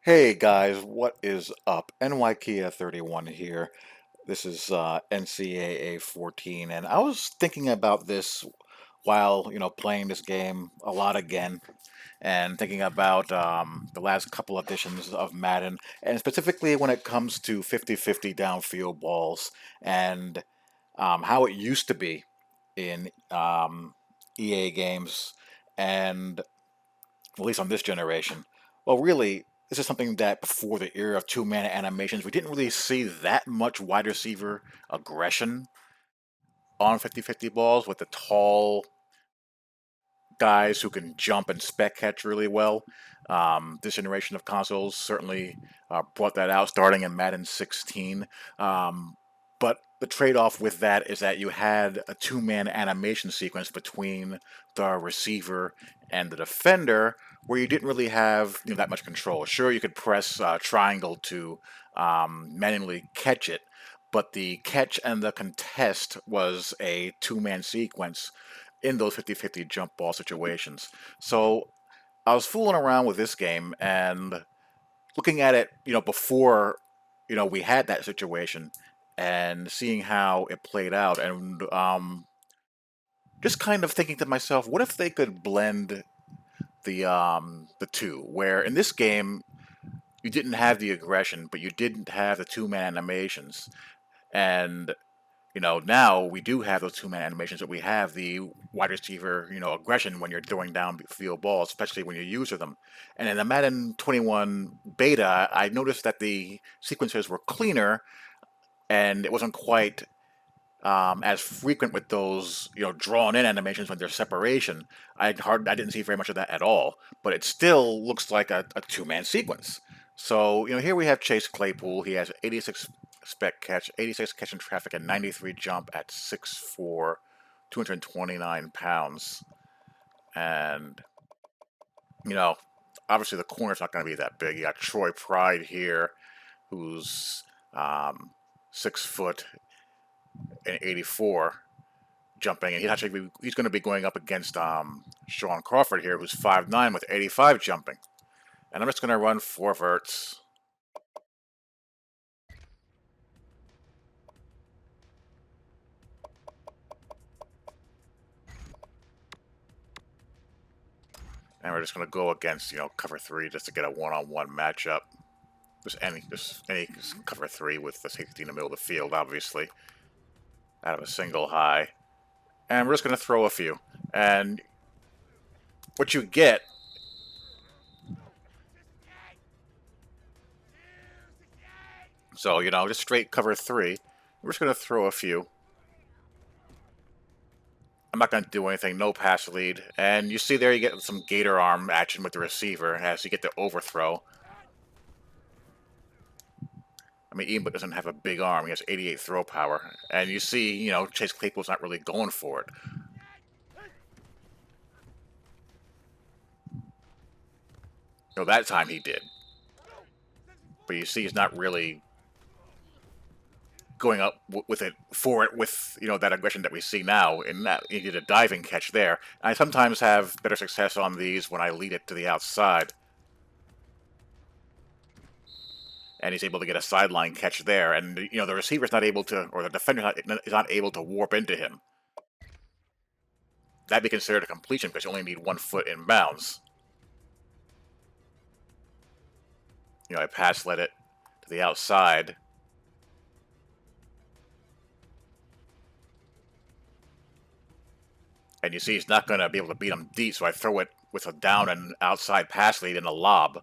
Hey guys, what is up? NYKia31 here. This is NCAA 14, and I was thinking about this while playing this game a lot again, and thinking about the last couple editions of Madden, and specifically when it comes to 50-50 downfield balls, and how it used to be in EA games, and at least on this generation. Well, really, this is something that before the era of two-man animations, we didn't really see that much wide receiver aggression on 50-50 balls with the tall guys who can jump and spec catch really well. This generation of consoles certainly brought that out, starting in Madden 16. But the trade-off with that is that you had a two-man animation sequence between the receiver and the defender, where you didn't really have that much control. Sure, you could press triangle to manually catch it, but the catch and the contest was a two-man sequence in those 50-50 jump ball situations. So I was fooling around with this game and looking at it, before, we had that situation and seeing how it played out and just kind of thinking to myself, what if they could blend the two, where in this game you didn't have the aggression, but you didn't have the two-man animations. And now we do have those two-man animations, but we have the wide receiver, aggression when you're throwing down field balls, especially when you use them. And in the Madden 21 beta, I noticed that the sequences were cleaner, and it wasn't quite as frequent with those, drawn-in animations when there's separation. I didn't see very much of that at all, but it still looks like a two-man sequence. So, here we have Chase Claypool. He has 86 spec catch, 86 catch in traffic, and 93 jump at 6'4", 229 pounds. And, you know, obviously the corner's not going to be that big. You got Troy Pride here, who's 6 foot and 84 jumping, and he's going to be going up against Sean Crawford here, who's 5'9" with 85 jumping. And I'm just going to run 4 verts. And we're just going to go against, cover 3 just to get a one-on-one matchup. Just any cover 3 with the safety in the middle of the field, obviously, out of a single high. And we're just going to throw a few. And what you get, so, just straight cover 3. We're just going to throw a few. I'm not going to do anything, no pass lead. And you see there you get some gator arm action with the receiver as you get the overthrow. I mean, Ian doesn't have a big arm. He has 88 throw power. And you see, Chase Claypool's not really going for it. That time he did. But you see he's not really going up with it with that aggression that we see now. In that he did a diving catch there. I sometimes have better success on these when I lead it to the outside. And he's able to get a sideline catch there. And, the receiver's not able to, or the defender is not able to warp into him. That'd be considered a completion because you only need 1 foot in bounds. I pass led it to the outside. And you see he's not going to be able to beat him deep, so I throw it with a down and outside pass lead in a lob.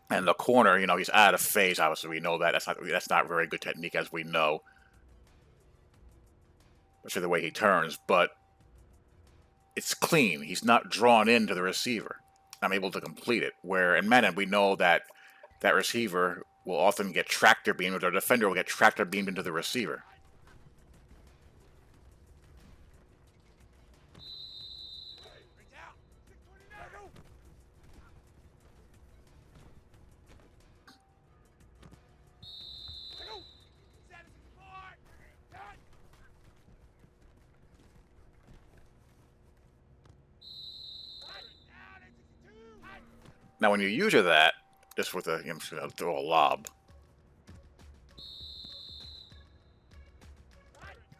And the corner, he's out of phase. Obviously, we know that. That's not very good technique, as we know. Especially the way he turns. But it's clean. He's not drawn into the receiver. I'm able to complete it. Where in Madden, we know that that receiver will often get tractor beamed, or the defender will get tractor beamed into the receiver. Now, when you use that, just with a throw a lob.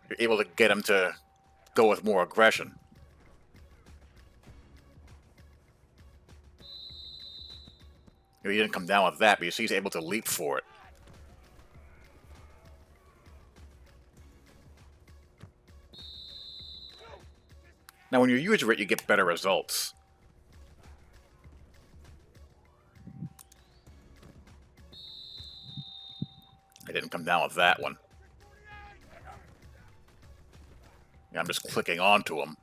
You're able to get him to go with more aggression. He didn't come down with that, but you see he's able to leap for it. Now, when you use it, you get better results. I didn't come down with that one. Yeah, I'm just clicking onto him.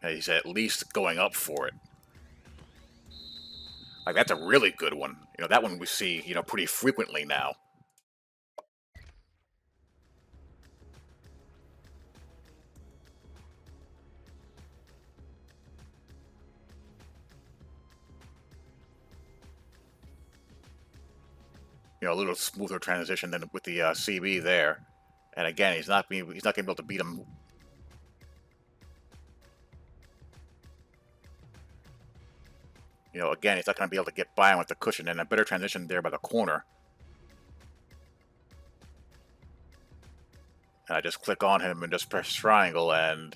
He's at least going up for it. Like, that's a really good one. That one we see, pretty frequently now. A little smoother transition than with the CB there. And again, he's not going to be able to beat him. Again, he's not going to be able to get by him with the cushion, and a better transition there by the corner. And I just click on him and just press triangle, and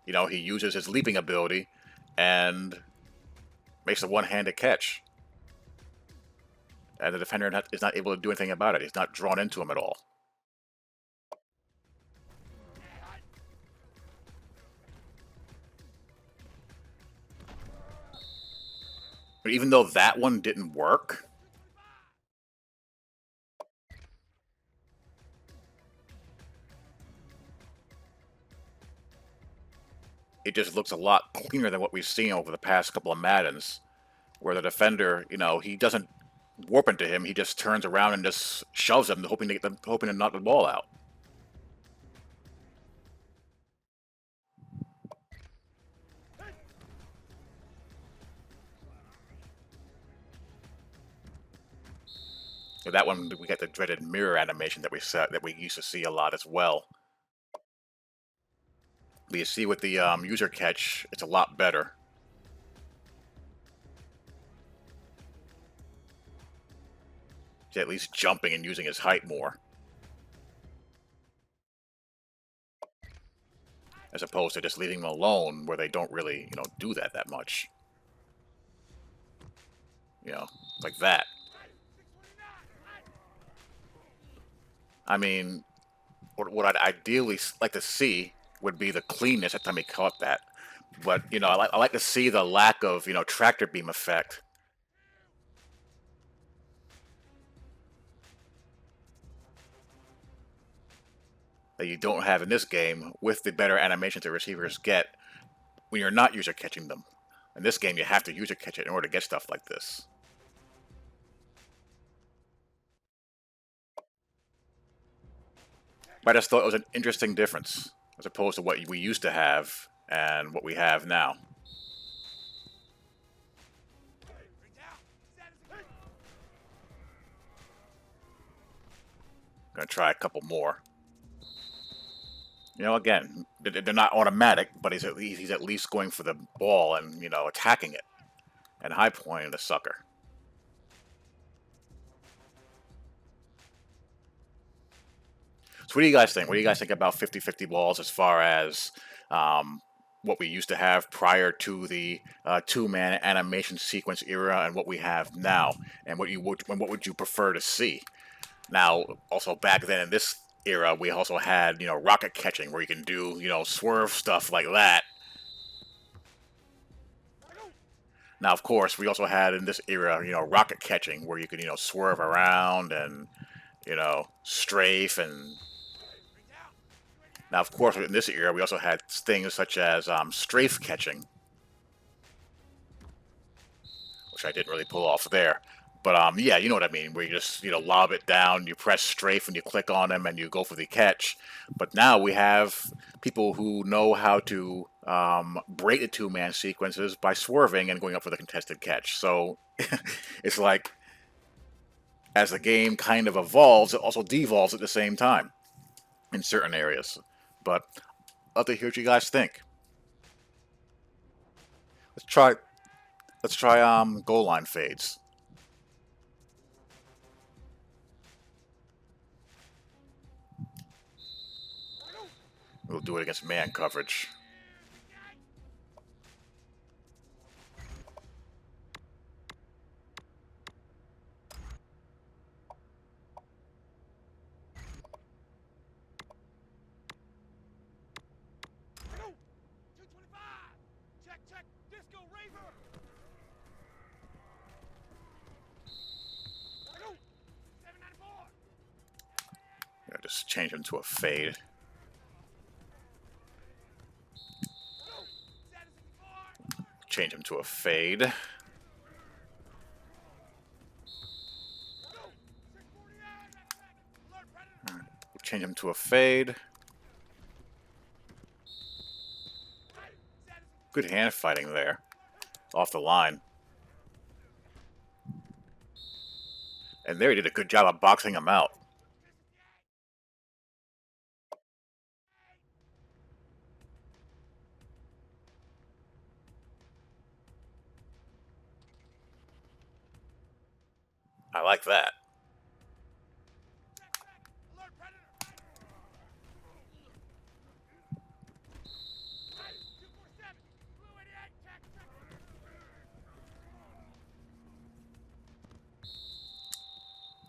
he uses his leaping ability and makes a one-handed catch. And the defender is not able to do anything about it. He's not drawn into him at all. But even though that one didn't work, it just looks a lot cleaner than what we've seen over the past couple of Maddens, where the defender, he doesn't warp into him. He just turns around and just shoves him, hoping to knock the ball out. So that one, we got the dreaded mirror animation that we used to see a lot as well. But you see with the user catch, it's a lot better. He's at least jumping and using his height more, as opposed to just leaving them alone, where they don't really, do that much. Like that. I mean, what I'd ideally like to see would be the cleanness every time he caught that. But, I like to see the lack of, tractor beam effect. That you don't have in this game with the better animations that receivers get when you're not user catching them. In this game, you have to user catch it in order to get stuff like this. But I just thought it was an interesting difference as opposed to what we used to have and what we have now. Gonna try a couple more. Again, they're not automatic, but he's at least going for the ball and attacking it, and high pointing the sucker. So what do you guys think? What do you guys think about 50-50 balls as far as what we used to have prior to the two-man animation sequence era and what we have now, and what would you prefer to see? Now, also back then in this era, we also had rocket catching, where you can do swerve stuff like that. Now, of course, we also had in this era rocket catching, where you could swerve around and strafe and. Now, of course, in this era, we also had things such as strafe catching, which I didn't really pull off there. But yeah, you know what I mean, where you just lob it down, you press strafe and you click on them and you go for the catch. But now we have people who know how to break the two-man sequences by swerving and going up for the contested catch. So it's like, as the game kind of evolves, it also devolves at the same time in certain areas. But Love to hear what you guys think. Let's try goal line fades. We'll do it against man coverage. Yeah, just change him to a fade. Change him to a fade. Change him to a fade. Good hand fighting there. Off the line. And there he did a good job of boxing him out. I like that.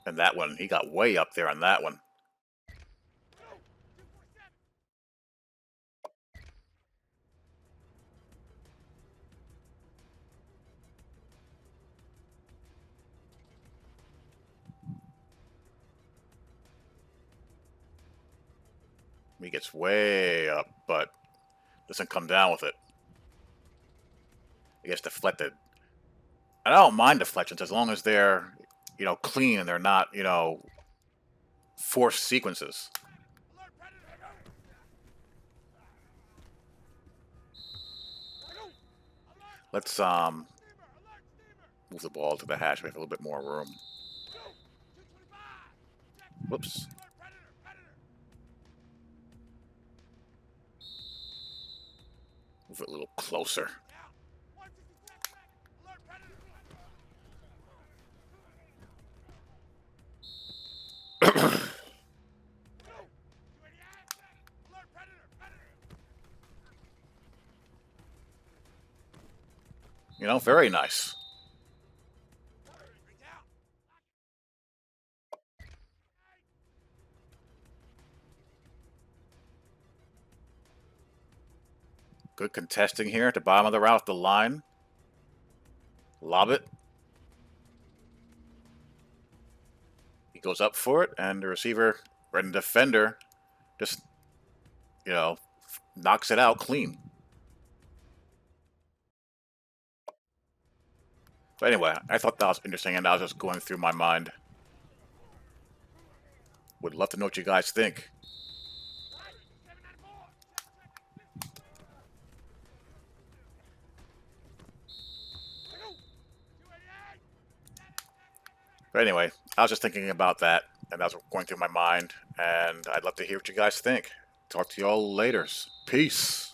And that one, he got way up there on that one. He gets way up, but doesn't come down with it. He gets deflected. I don't mind deflections as long as they're, clean and they're not, forced sequences. Let's move the ball to the hash. We have a little bit more room. Whoops. Move it a little closer. Very nice. Good contesting here at the bottom of the route, the line. Lob it. He goes up for it, and the receiver and the defender just, knocks it out clean. But anyway, I thought that was interesting, and I was just going through my mind. Would love to know what you guys think. But anyway, I was just thinking about that, and that was going through my mind, and I'd love to hear what you guys think. Talk to y'all later. Peace.